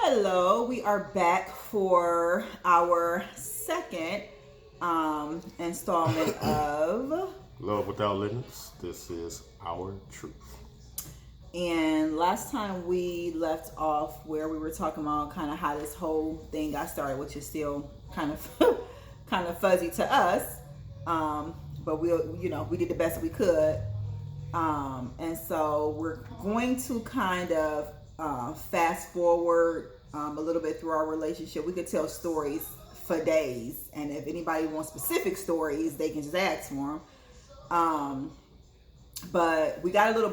Hello, we are back for our second installment of, Love Without Limits. This is our truth. and last time we left off where we were talking about kind of how this whole thing got started, which is still kind of kind of fuzzy to us, but we did the best we could, and so we're going to kind of fast forward a little bit through our relationship. We could tell stories for days, and if anybody wants specific stories, they can just ask for them. But we got a little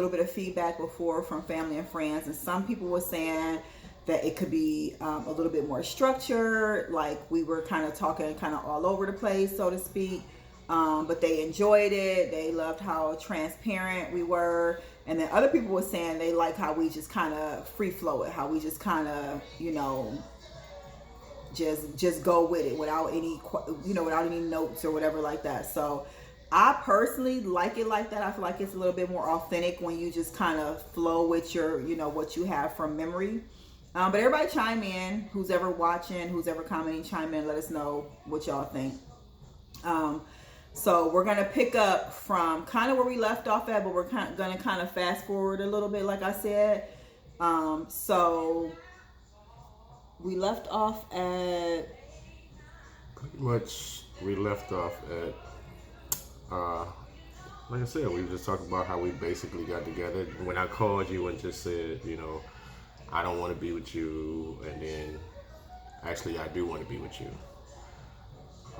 bit of feedback before from family and friends, and some people were saying that it could be a little bit more structured, like we were kind of talking kind of all over the place, so to speak. But they enjoyed it. They loved how transparent we were. And then other people were saying they like how we just kind of free flow it, how we just kind of, just go with it without any notes or whatever like that. So I personally like it like that. I feel like it's a little bit more authentic when you just kind of flow with your, what you have from memory. But everybody chime in, who's ever watching, who's ever commenting, chime in, let us know what y'all think. So we're going to pick up from kind of where we left off at, but we're going to kind of fast forward a little bit, like I said. So we left off at... Pretty much, we left off at, like I said, we were just talking about how we basically got together. When I called you and just said, I don't want to be with you, and then actually I do want to be with you.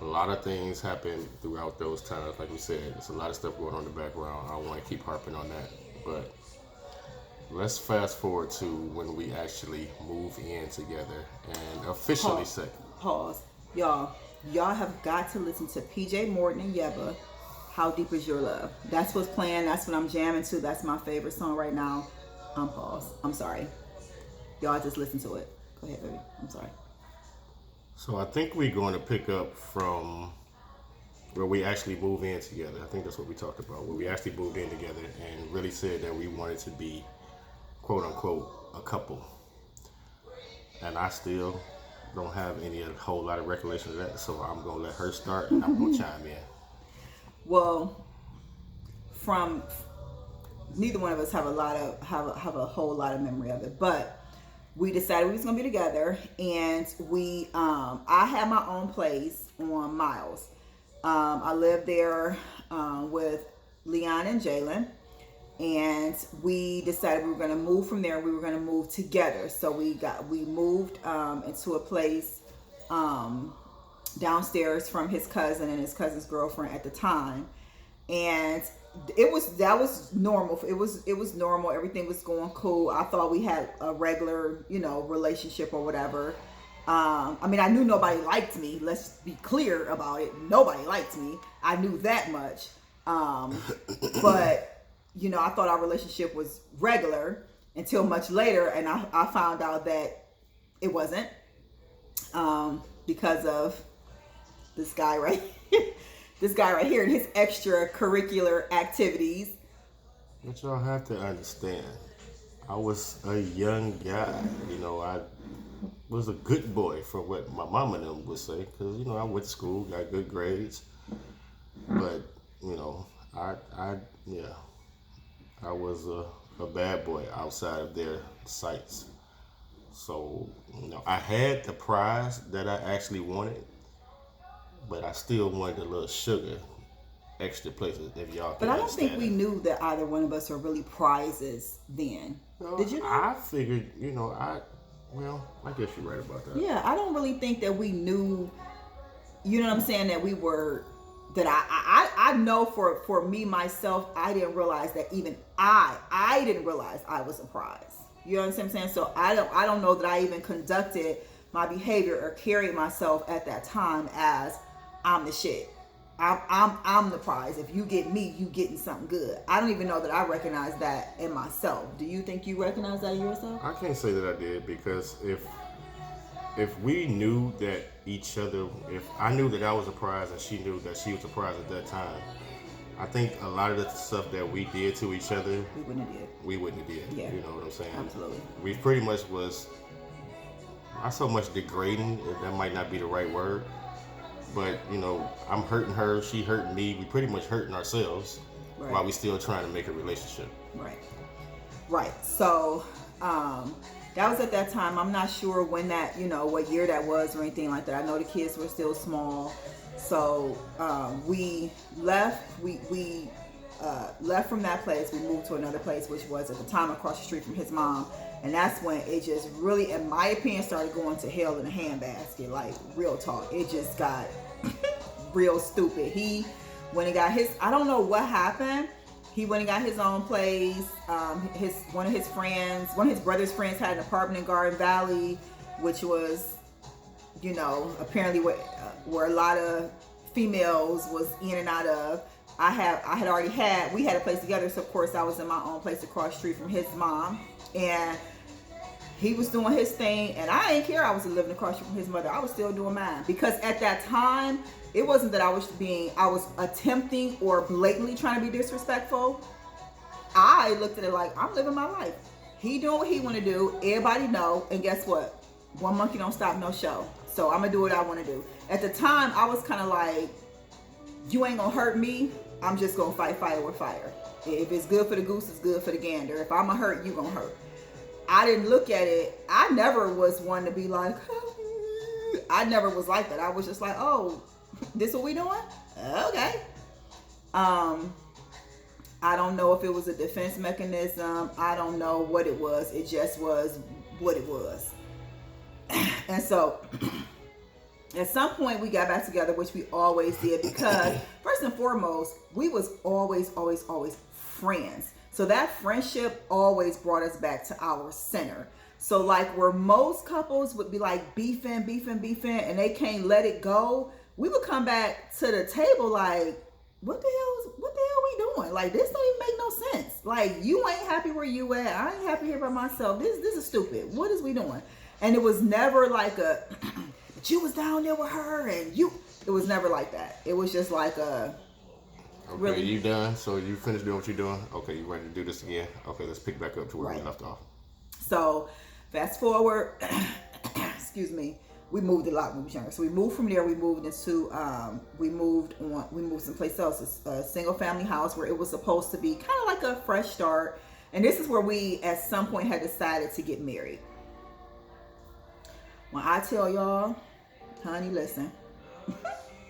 A lot of things happen throughout those times. Like we said, there's a lot of stuff going on in the background. I don't want to keep harping on that. But let's fast forward to when we actually move in together and officially say. Pause. Y'all have got to listen to PJ Morton and Yeba, How Deep Is Your Love? That's what's playing. That's what I'm jamming to. That's my favorite song right now. Pause. I'm sorry. Y'all just listen to it. Go ahead, baby. I'm sorry. So I think we're going to pick up from where we actually move in together. I think that's what we talked about, where we actually moved in together and really said that we wanted to be, quote unquote, a couple. And I still don't have a whole lot of recollection of that, so I'm going to let her start and I'm going to chime in. Well, from neither one of us have a whole lot of memory of it, but we decided we was gonna be together, and I had my own place on Miles. I lived there with Leon and Jalen, and we decided we were gonna move from there. We were gonna move together, so we moved into a place downstairs from his cousin and his cousin's girlfriend at the time, and that was normal. It was normal. Everything was going cool. I thought we had a regular, relationship or whatever. I knew nobody liked me. Let's be clear about it. Nobody liked me. I knew that much. But I thought our relationship was regular until much later, and I found out that it wasn't, because of this guy right here and his extracurricular activities. But y'all have to understand, I was a young guy. I was a good boy for what my mama and them would say, because I went to school, got good grades. But I was a bad boy outside of their sights. So I had the prize that I actually wanted, but I still wanted a little sugar, extra places, if y'all can. But I don't think we knew that either one of us were really prizes then. Did you know? I figured, I guess you're right about that. Yeah, I don't really think that we knew, you know what I'm saying, that we were, that I know for me, myself, I didn't realize that even I didn't realize I was a prize. You understand what I'm saying? So I don't know that I even conducted my behavior or carried myself at that time as I'm the shit. I'm the prize. If you get me, you getting something good. I don't even know that I recognize that in myself. Do you think you recognize that in yourself? I can't say that I did, because if we knew that each other, if I knew that I was a prize and she knew that she was a prize at that time, I think a lot of the stuff that we did to each other, We wouldn't have did. we wouldn't have did. Yeah. You know what I'm saying? Absolutely. We pretty much was not so much degrading. That might not be the right word, but I'm hurting her, she hurting me. We pretty much hurting ourselves Right. while we still trying to make a relationship. Right. So that was at that time. I'm not sure when that, what year that was or anything like that. I know the kids were still small. So we left. We left from that place. We moved to another place, which was at the time across the street from his mom. And that's when it just really, in my opinion, started going to hell in a handbasket. Like, real talk. It just got real stupid. When he got his, I don't know what happened. He went and got his own place. One of his brother's friends had an apartment in Garden Valley, which was, apparently where a lot of females was in and out of. We had a place together, so of course I was in my own place across the street from his mom, and he was doing his thing, and I didn't care. I was living across the street from his mother. I was still doing mine, because at that time, it wasn't that I was attempting or blatantly trying to be disrespectful. I looked at it like, I'm living my life. He doing what he want to do. Everybody know, and guess what? One monkey don't stop no show. So I'm gonna do what I want to do. At the time, I was kind of like, you ain't gonna hurt me. I'm just gonna fight fire with fire. If it's good for the goose, it's good for the gander. If I'm gonna hurt, you gonna hurt. I didn't look at it. I never was one to be like, I never was like that. I was just like, oh, this what we doing? Okay. I don't know if it was a defense mechanism. I don't know what it was. It just was what it was. And so at some point we got back together, which we always did, because first and foremost, we was always friends. So that friendship always brought us back to our center. So like where most couples would be like beefing, and they can't let it go, we would come back to the table like, what the hell we doing? Like, this don't even make no sense. Like, you ain't happy where you at. I ain't happy here by myself. This is stupid. What is we doing? And it was never like but you was down there with her and it was never like that. It was just like okay, really, you done? So you finished doing what you're doing? Okay, you ready to do this again? Okay, let's pick back up to where we left off. So fast forward, excuse me, we moved a lot when we were younger. So we moved from there, we moved someplace else, a single family house where it was supposed to be kind of like a fresh start. And this is where we at some point had decided to get married. When I tell y'all, honey, listen.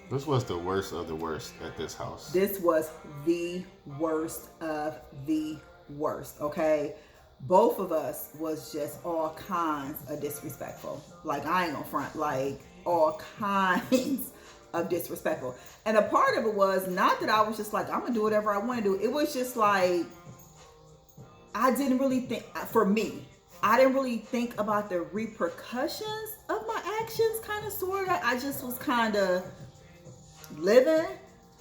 This was the worst of the worst at this house. This was the worst of the worst, okay? Both of us was just all kinds of disrespectful. Like, I ain't gonna front, like all kinds of disrespectful. And a part of it was not that I was just like, I'm gonna do whatever I want to do. It was just like, I didn't really think, for me, I didn't really think about the repercussions of my actions, kind of, sort of. I just was kind of living.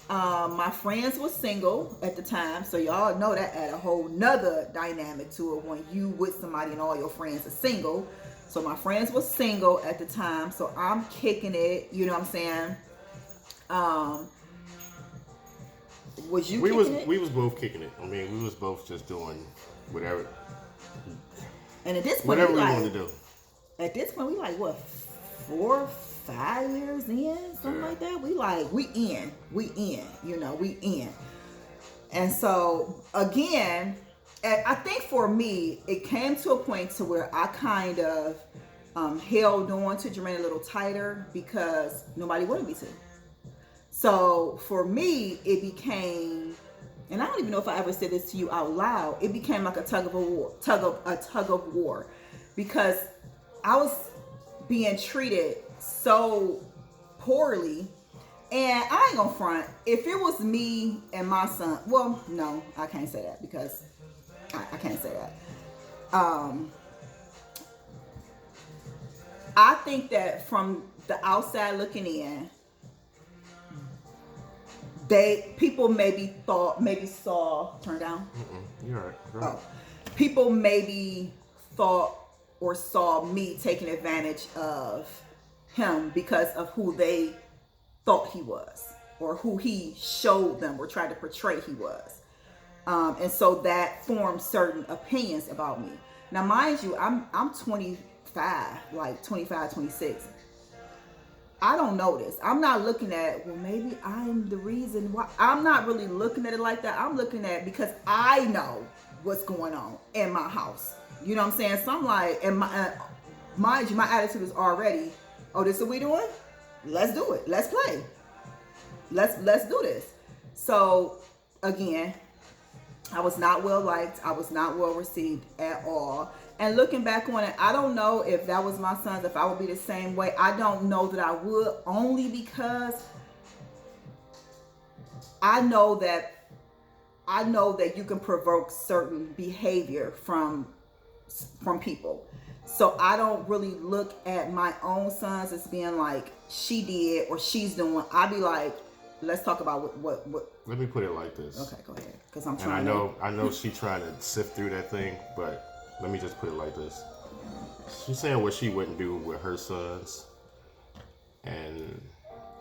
My friends were single at the time, so y'all know that add a whole nother dynamic to it when you with somebody and all your friends are single. So my friends were single at the time, so I'm kicking it, you know what I'm saying? Was you kicking it? We was both kicking it. I mean, we was both just doing whatever. And at this point, whatever we wanted to do. At this point, we like, what, 4, 5 years in, something like that. We in, we in. And so again, I think for me, it came to a point to where I kind of held on to Jermaine a little tighter because nobody wanted me to. So for me, it became, and I don't even know if I ever said this to you out loud, it became like a tug of war, because I was being treated so poorly. And I ain't gonna front, if it was me and my son, well, no, I can't say that, because I can't say that. I think that from the outside looking in, people maybe saw, turn down. You're all right. Oh, people maybe thought or saw me taking advantage of him because of who they thought he was, or who he showed them or tried to portray he was. And so that formed certain opinions about me. Now, mind you, I'm 23 like 25, 26. I don't notice. I'm not looking at, well, maybe I'm the reason why. I'm not really looking at it like that. I'm looking at it because I know what's going on in my house. You know what I'm saying? So I'm like, and mind you, my attitude is already, oh, this is what we doing? Let's do it. Let's play. Let's do this. So again, I was not well liked. I was not well received at all. And looking back on it, I don't know if that was my sons, if I would be the same way. I don't know that I would, only because I know that you can provoke certain behavior from people. So I don't really look at my own sons as being like, she did or she's doing. I'd be like, let's talk about what. Let me put it like this. Okay, go ahead. Because I'm And trying I know she's trying to sift through that thing, but let me just put it like this. She's saying what she wouldn't do with her sons, and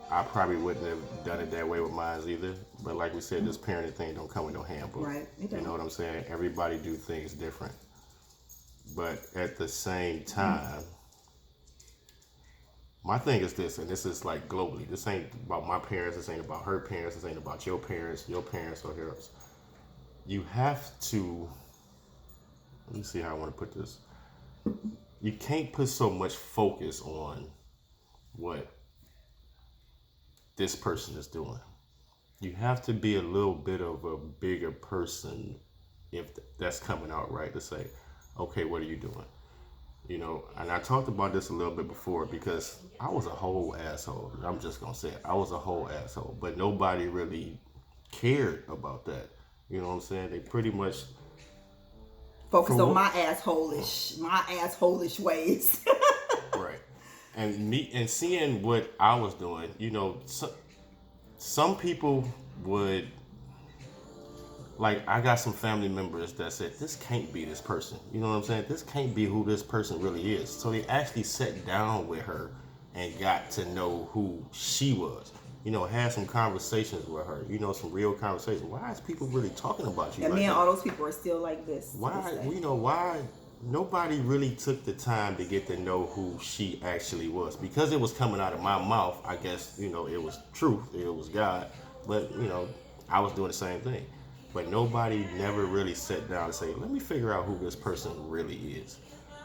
I probably wouldn't have done it that way with mine either. But like we said, this parenting thing don't come with no handbook. Right. You know what I'm saying? Everybody do things different. But at the same time, my thing is this, and this is like globally. This ain't about my parents. This ain't about her parents. This ain't about your parents or hers. You have to, let me see how I want to put this. You can't put so much focus on what this person is doing. You have to be a little bit of a bigger person, if that's coming out right, to say, okay, what are you doing? You know, and I talked about this a little bit before, because I was a whole asshole. I'm just going to say it. I was a whole asshole, but nobody really cared about that. You know what I'm saying? They pretty much focus on my asshole-ish ways. Right. And seeing what I was doing, you know, some people would, like, I got some family members that said, this can't be this person. You know what I'm saying? This can't be who this person really is. So they actually sat down with her and got to know who she was. You know, had some conversations with her. You know, some real conversations. Why is people really talking about you? And like me and that? all those people are still like this. Why, you know, why nobody really took the time to get to know who she actually was? Because it was coming out of my mouth, I guess, you know, it was truth, it was God. But, you know, I was doing the same thing. But nobody never really sat down and say, let me figure out who this person really is.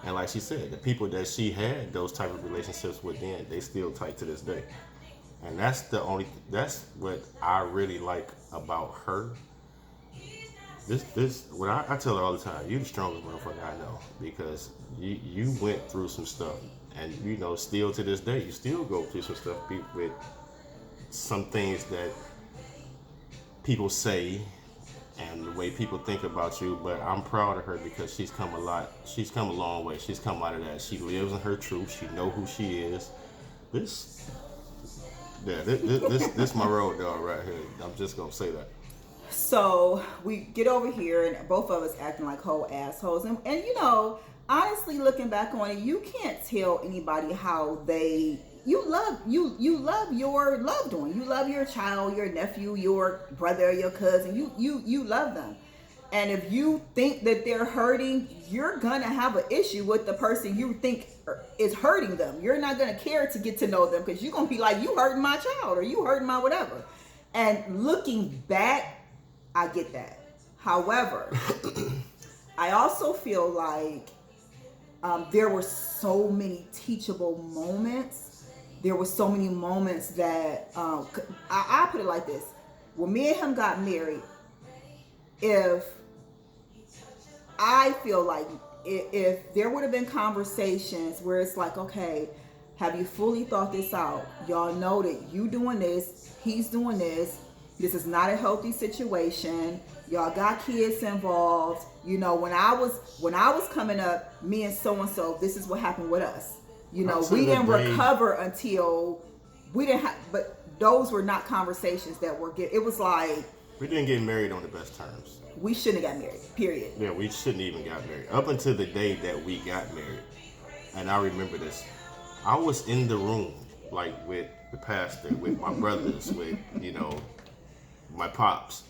And like she said, the people that she had those type of relationships with then, they still tight to this day. And that's what I really like about her. What I tell her all the time, you the strongest motherfucker I know, because you went through some stuff, and you know, still to this day, you still go through some stuff with some things that people say and the way people think about you. But I'm proud of her because she's come a long way. She's come out of that. She lives in her truth. She know who she is. This my road dog right here. I'm just gonna say that. So we get over here and both of us acting like whole assholes. And you know, honestly, looking back on it, you can't tell anybody how you love your loved one. You love your child, your nephew, your brother, your cousin. You love them. And if you think that they're hurting, you're gonna have an issue with the person you think is hurting them. You're not gonna care to get to know them, because you're gonna be like, you hurting my child, or you hurting my whatever. And looking back, I get that. However, I also feel like there were so many teachable moments. There were so many moments that I put it like this: when me and him got married, I feel like if there would have been conversations where it's like, okay, have you fully thought this out? Y'all know that you doing this, he's doing this. This is not a healthy situation. Y'all got kids involved. You know, when I was coming up, me and so, this is what happened with us. You know, we didn't recover until we didn't have, but those were not conversations that were good. It was like, we didn't get married on the best terms. We shouldn't have got married, period. Yeah, we shouldn't even got married. Up until the day that we got married. And I remember this. I was in the room, like, with the pastor, with my brothers, with, you know, my pops.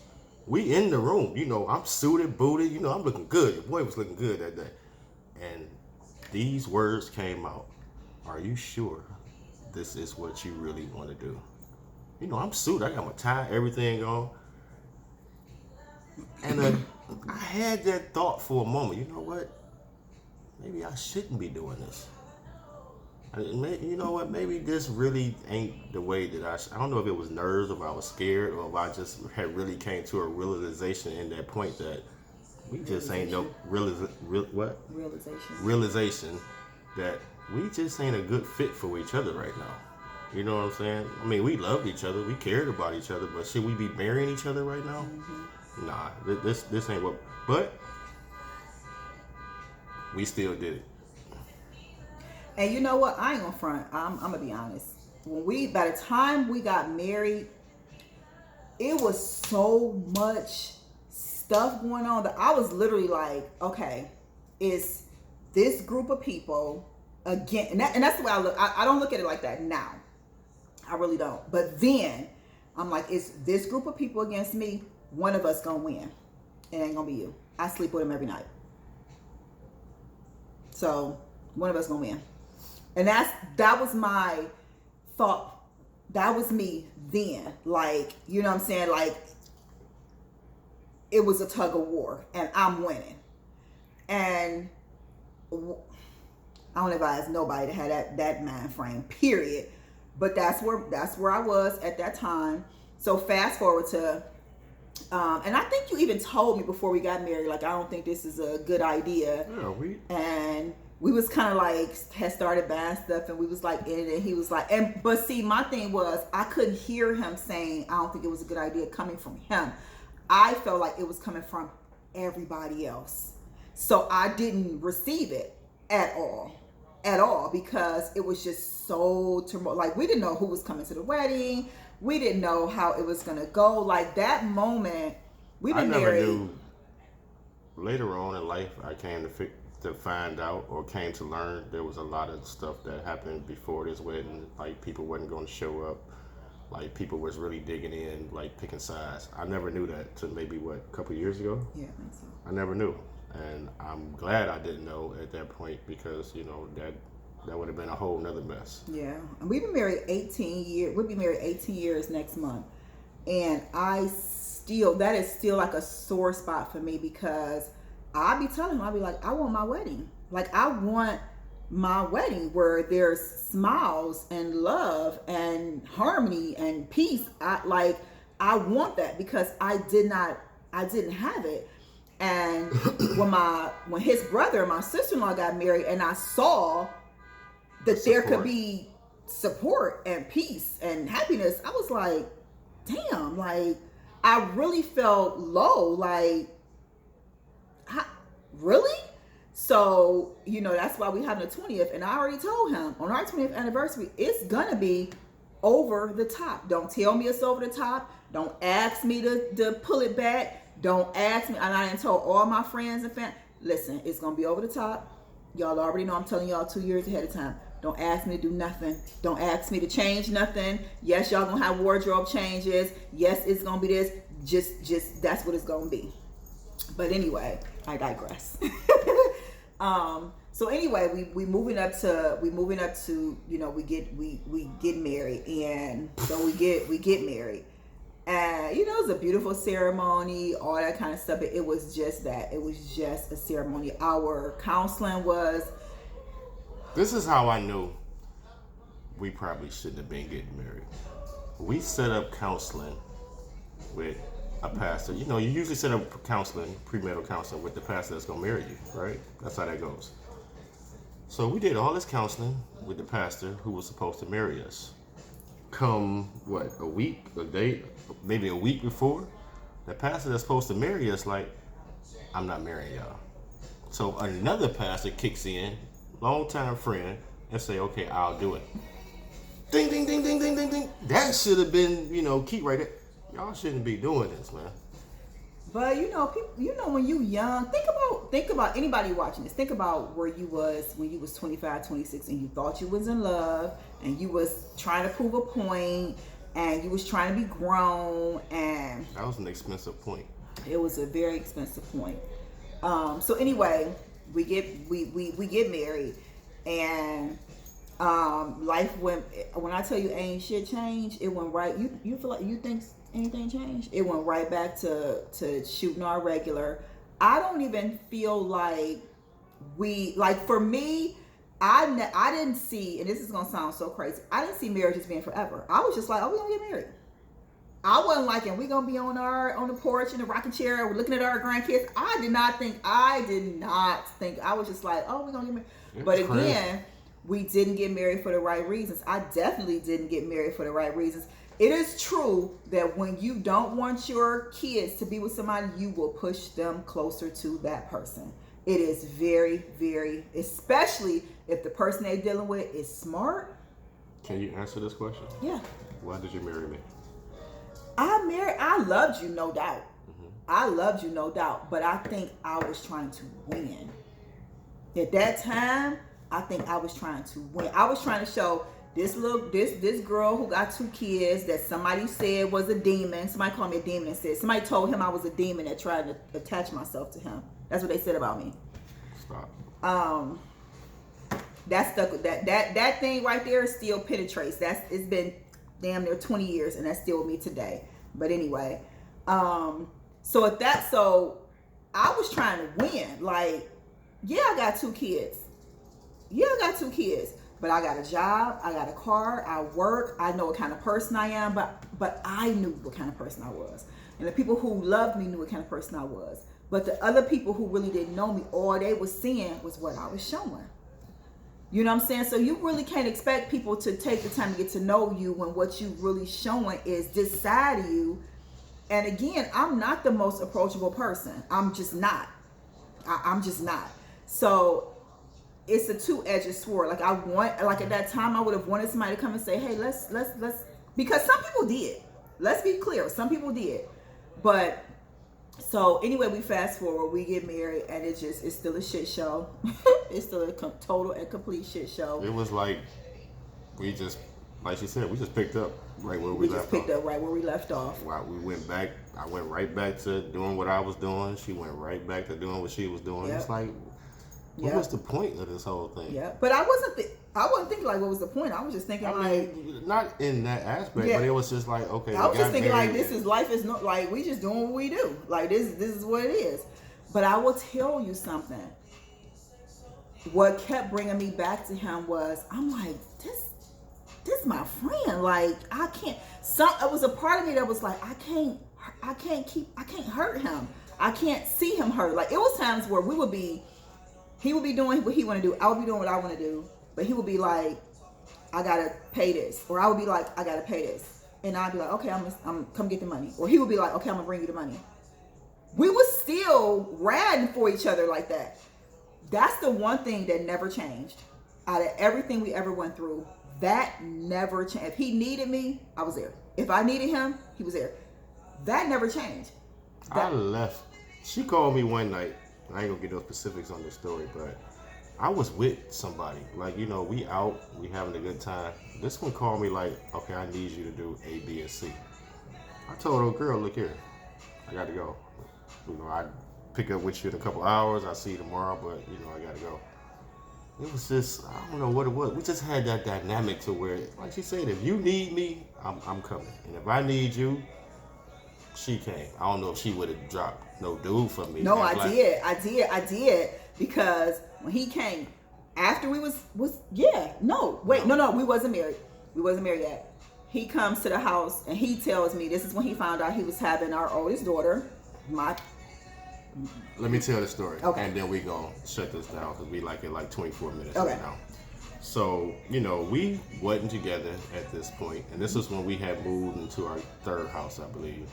We in the room, you know, I'm suited, booted, you know, I'm looking good. Your boy was looking good that day. And these words came out, are you sure this is what you really want to do? You know, I'm suited. I got my tie, everything on. And I had that thought for a moment. You know what? Maybe I shouldn't be doing this. You know what? Maybe this really ain't the way that I don't know if it was nerves, or if I was scared, or if I just had really came to a realization in that point that we just ain't no realization that we just ain't a good fit for each other right now. You know what I'm saying? I mean, we loved each other, we cared about each other, but should we be marrying each other right now? Mm-hmm. Nah, this ain't what. But we still did it. And you know what? I ain't gonna front. I'm gonna be honest. By the time we got married, it was so much stuff going on that I was literally like, okay, it's this group of people again, and that's the way I look. I don't look at it like that now. I really don't. But then I'm like, it's this group of people against me. One of us gonna win. It ain't gonna be you. I sleep with him every night. So one of us gonna win. And that was my thought. That was me then. Like, you know what I'm saying? Like, it was a tug of war and I'm winning. And I don't advise nobody to have that mind frame, period. But that's where I was at that time. So fast forward to, and I think you even told me before we got married, like, I don't think this is a good idea. Yeah, and we was kind of like, had started buying stuff, and we was like in it, and he was like, but see, my thing was, I couldn't hear him saying, I don't think it was a good idea coming from him. I felt like it was coming from everybody else. So I didn't receive it at all, because it was just so like, we didn't know who was coming to the wedding. We didn't know how it was going to go. Like, that moment, we've been married. I never knew. Later on in life, I came to find out, or came to learn, there was a lot of stuff that happened before this wedding. Like, people wasn't going to show up. Like, people was really digging in, like, picking sides. I never knew that till maybe, a couple years ago? Yeah, I think so. I never knew. And I'm glad I didn't know at that point, because, you know, that would have been a whole nother mess. Yeah. And we've been married 18 years. We'll be married 18 years next month. And that is still like a sore spot for me, because I'll be telling him, I'll be like, I want my wedding. Like, I want my wedding where there's smiles and love and harmony and peace. I want that, because I didn't have it. And when his brother and my sister-in-law got married, and I saw that there could be support and peace and happiness, I was like, damn, like, I really felt low, like, really? So, you know, that's why we having the 20th, and I already told him on our 20th anniversary, it's gonna be over the top. Don't tell me it's over the top. Don't ask me to pull it back. Don't ask me, and I done told all my friends and family, listen, it's gonna be over the top. Y'all already know I'm telling y'all 2 years ahead of time. Don't ask me to do nothing. Don't ask me to change nothing. Yes, y'all gonna have wardrobe changes. Yes, it's gonna be this. Just that's what it's gonna be. But anyway, I digress. So anyway, we moving up to you know, we get married, and so we get married. And, you know, it was a beautiful ceremony, all that kind of stuff. But it was just that. It was just a ceremony. Our counseling was... This is how I knew we probably shouldn't have been getting married. We set up counseling with a pastor. You know, you usually set up counseling, premarital counseling, with the pastor that's going to marry you, right? That's how that goes. So we did all this counseling with the pastor who was supposed to marry us. Come, a week, a day, maybe a week before, the pastor that's supposed to marry us, like, I'm not marrying y'all. So another pastor kicks in, longtime friend, and say, okay, I'll do it. Ding, ding, ding, ding, ding, ding, ding. That should have been, you know, key right there. Y'all shouldn't be doing this, man. But, you know, people, you know, when you young, think about anybody watching this. Think about where you was when you was 25, 26, and you thought you was in love, and you was trying to prove a point, and you was trying to be grown, and... That was an expensive point. It was a very expensive point. So anyway, we get married, and life went. When I tell you ain't shit changed, it went right. You feel like you think anything changed? It went right back to shooting our regular. I don't even feel like for me. I didn't see, and this is gonna sound so crazy. I didn't see marriage as being forever. I was just like, oh, we gonna get married. I wasn't like, and we gonna be on the porch in the rocking chair, we're looking at our grandkids. I did not think. I was just like, oh, we gonna get married. But again, we didn't get married for the right reasons. I definitely didn't get married for the right reasons. It is true that when you don't want your kids to be with somebody, you will push them closer to that person. It is very, very, especially if the person they're dealing with is smart. Can you answer this question? Yeah. Why did you marry me? I loved you, no doubt. Mm-hmm. I loved you, no doubt. But I think I was trying to win. At that time, I think I was trying to win. I was trying to show this girl who got 2 kids that somebody said was a demon. Somebody called me a demon and said, somebody told him I was a demon that tried to attach myself to him. That's what they said about me. Stop. That stuck with that thing right there still penetrates. It's been damn near 20 years and that's still with me today. But anyway, so I was trying to win. Like, yeah, I got 2 kids. But I got a job, I got a car, I work, I know what kind of person I am, but I knew what kind of person I was. And the people who loved me knew what kind of person I was. But the other people who really didn't know me, all they was seeing was what I was showing. You know what I'm saying? So you really can't expect people to take the time to get to know you when what you really showing is this side of you. And again, I'm not the most approachable person. I'm just not. I'm just not. So it's a two-edged sword. Like at that time I would have wanted somebody to come and say, hey, let's because some people did. Let's be clear, some people did. But so anyway, we fast forward, we get married, and it's still a shit show. It's still a total and complete shit show. It was like like she said, we just picked up right where we left off. We just picked up right where we left off. Wow, we went back. I went right back to doing what I was doing. She went right back to doing what she was doing. Yep. It's like, what was the point of this whole thing? Yeah, but I wasn't thinking like, what was the point? I was just thinking not in that aspect, but it was just like, okay. I was just thinking like, life is not like we just doing what we do. Like this is what it is. But I will tell you something. What kept bringing me back to him was, I'm like, this my friend. Like I can't. It was a part of me that was like, I can't hurt him. I can't see him hurt. Like it was times where he would be doing what he want to do. I would be doing what I want to do. But he would be like, I gotta pay this. Or I would be like, I gotta pay this. And I'd be like, okay, I'm come get the money. Or he would be like, okay, I'm gonna bring you the money. We was still riding for each other like that. That's the one thing that never changed. Out of everything we ever went through, that never changed. If he needed me, I was there. If I needed him, he was there. That never changed. I left. She called me one night. I ain't gonna get no specifics on this story, but I was with somebody. Like, we out, we having a good time. This one called me like, okay, I need you to do A, B, and C. I told her, girl, look here. I got to go. I pick up with you in a couple hours. I'll see you tomorrow, but, I got to go. It was just, I don't know what it was. We just had that dynamic to where, like she said, if you need me, I'm coming. And if I need you, she came. I don't know if she would have dropped no dude for me. No, I did. Because when he came, after we was we wasn't married. We wasn't married yet. He comes to the house and he tells me, this is when he found out he was having our oldest daughter. Let me tell the story. Okay. And then we gonna shut this down because we at 24 minutes okay. right now. So, we wasn't together at this point. And this is when we had moved into our 3rd house, I believe.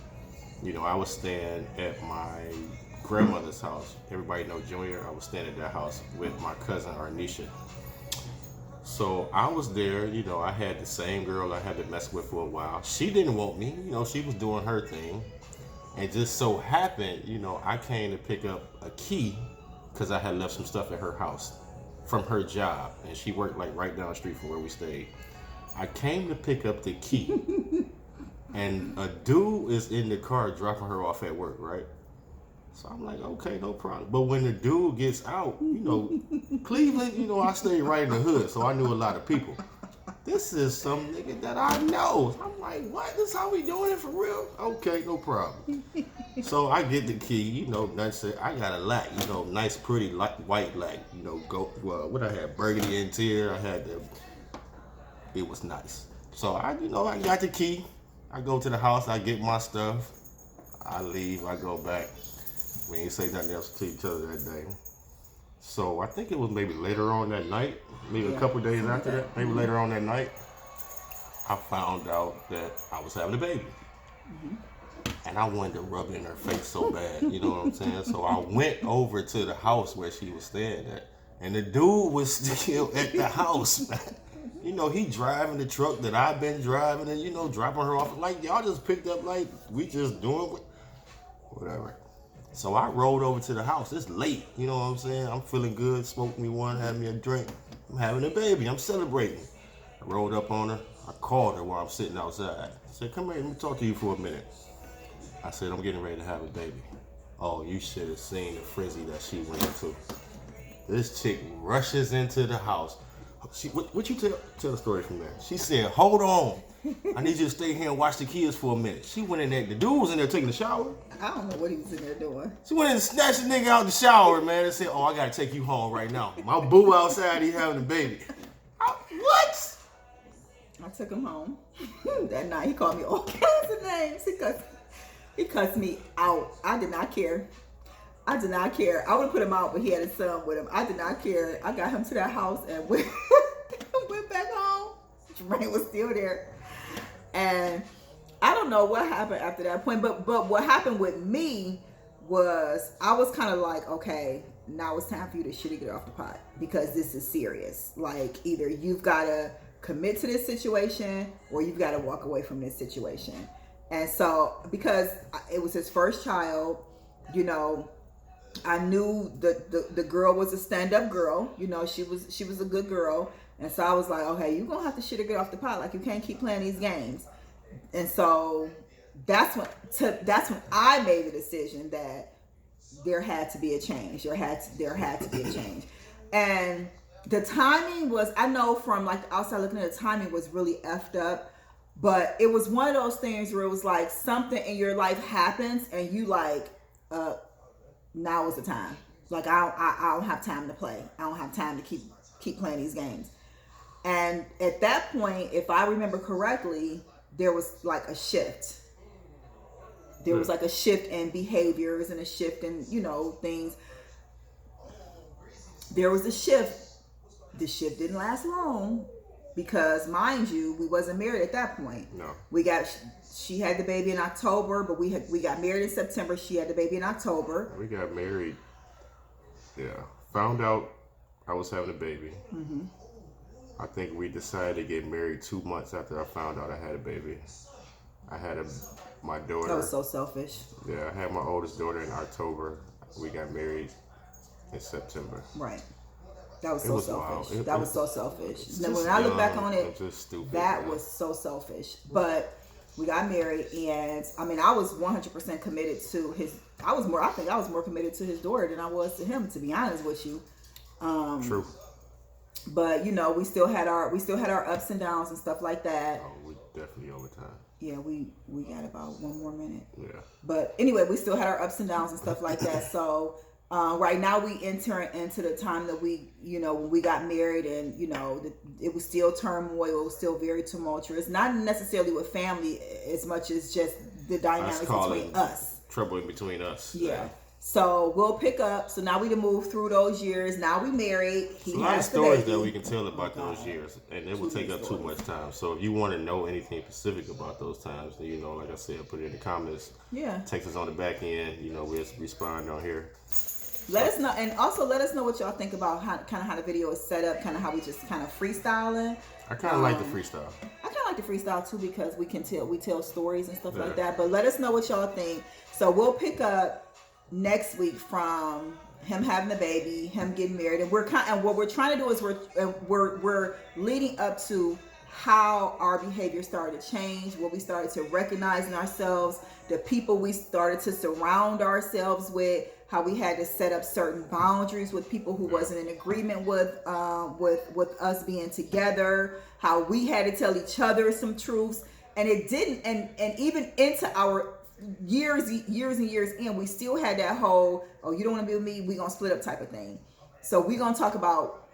I was staying at my grandmother's house. Everybody know Junior. I was staying at that house with my cousin Arnisha. So I was there, I had the same girl I had to mess with for a while. She didn't want me, she was doing her thing. And just so happened, I came to pick up a key because I had left some stuff at her house from her job. And she worked right down the street from where we stayed. I came to pick up the key. And a dude is in the car dropping her off at work, right? So I'm like, okay, no problem. But when the dude gets out, Cleveland, I stayed right in the hood, so I knew a lot of people. This is some nigga that I know. I'm like, what? This how we doing it for real? Okay, no problem. So I get the key, nothing. I got a lack, nice, pretty, white lack, what I had, burgundy interior. I had it was nice. So I got the key. I go to the house, I get my stuff. I leave, I go back. We ain't say nothing else to each other that day. So I think it was maybe later on that night, maybe a couple days after that, maybe later on that night, I found out that I was having a baby. Mm-hmm. And I wanted to rub it in her face so bad, you know what I'm saying? So I went over to the house where she was staying at, and the dude was still at the house, man. He driving the truck that I've been driving and, dropping her off. Like, y'all just picked up, like, we just doing whatever. So I rolled over to the house. It's late, you know what I'm saying? I'm feeling good, smoked me one, had me a drink. I'm having a baby, I'm celebrating. I rolled up on her. I called her while I'm sitting outside. I said, come here, let me talk to you for a minute. I said, I'm getting ready to have a baby. Oh, you should have seen the frenzy that she went into. This chick rushes into the house. What you tell the story from there? She said, hold on. I need you to stay here and watch the kids for a minute. She went in there. The dude was in there taking a shower. I don't know what he was in there doing. She went in and snatched the nigga out the shower, man, and said, oh, I got to take you home right now. My boo outside, he's having a baby. What? I took him home. That night, he called me all kinds of names. He cussed me out. I did not care. I would have put him out, but he had his son with him. I did not care. I got him to that house and went back home. Jermaine was still there. And I don't know what happened after that point, but what happened with me was I was kind of like, okay, now it's time for you to shitty get off the pot because this is serious. Like, either you've got to commit to this situation or you've got to walk away from this situation. And so, because it was his first child, I knew the girl was a stand-up girl. She was a good girl. And so I was like, okay, you're going to have to shit or get off the pot. Like, you can't keep playing these games. And so that's when I made the decision that there had to be a change. There had to be a change. And the timing was, I know from like the outside looking at, the timing was really effed up. But it was one of those things where it was like something in your life happens and you like, now is the time. Like, I don't have time to play. I don't have time to keep playing these games. And at that point, if I remember correctly, there was like a shift. There was like a shift in behaviors and a shift in, things. There was a shift. The shift didn't last long because, mind you, we wasn't married at that point. No. She had the baby in October, but we got married in September. She had the baby in October. We got married. Yeah. Found out I was having a baby. Mm-hmm. I think we decided to get married 2 months after I found out I had a baby. I had my daughter. That was so selfish. Yeah, I had my oldest daughter in October. We got married in September. Right. That was so selfish. That was so selfish. When I look back on it, just stupid, that was so selfish. But we got married, and I was 100% committed to his. I think I was more committed to his daughter than I was to him, to be honest with you. True. But we still had our ups and downs and stuff like that. Oh, we definitely over time. Yeah, we got about one more minute. Yeah. But anyway, we still had our ups and downs and stuff like that. So right now we enter into the time that we, when we got married, and it was still turmoil. It was still very tumultuous. Not necessarily with family as much as just the dynamics between us. Trouble in between us. Yeah. So we'll pick up. So now we can move through those years. Now we married. He has a lot of stories that we can tell about those years, and it will take up too much time. So if you want to know anything specific about those times, like I said, put it in the comments. Yeah. Text us on the back end. We'll respond on here. Let us know, and also let us know what y'all think about how the video is set up, kind of how we just kind of freestyling. I kind of like the freestyle. I kind of like the freestyle too because we tell stories and stuff like that. But let us know what y'all think. So we'll pick up next week from him having the baby, him getting married, and what we're trying to do is we're leading up to how our behavior started to change, what we started to recognize in ourselves, the people we started to surround ourselves with, how we had to set up certain boundaries with people who wasn't in agreement with us being together, how we had to tell each other some truths, and it didn't, and even into our years and years in, we still had that whole, oh, you don't want to be with me, we gonna split up type of thing. So we gonna talk about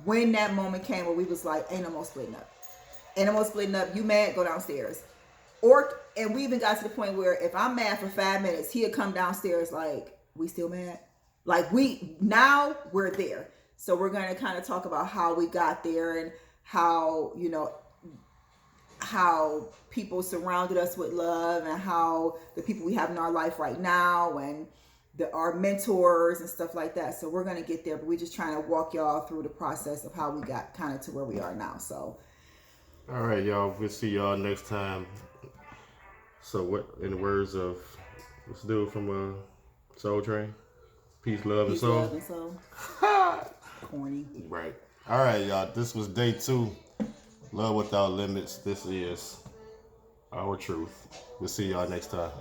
when that moment came where we was like, ain't no more splitting up. Ain't no more splitting up. You mad? Go downstairs. And we even got to the point where if I'm mad for 5 minutes, he'll come downstairs like, we still mad? Like now we're there. So we're going to kind of talk about how we got there and how, how people surrounded us with love and how the people we have in our life right now and our mentors and stuff like that. So we're going to get there, but we're just trying to walk y'all through the process of how we got kind of to where we are now. So. All right, y'all. We'll see y'all next time. So what, in the words of this dude from Soul Train? Peace, love, and soul. Peace, love, and soul. Corny. Right. All right, y'all. This was day 2. Love without limits. This is our truth. We'll see y'all next time.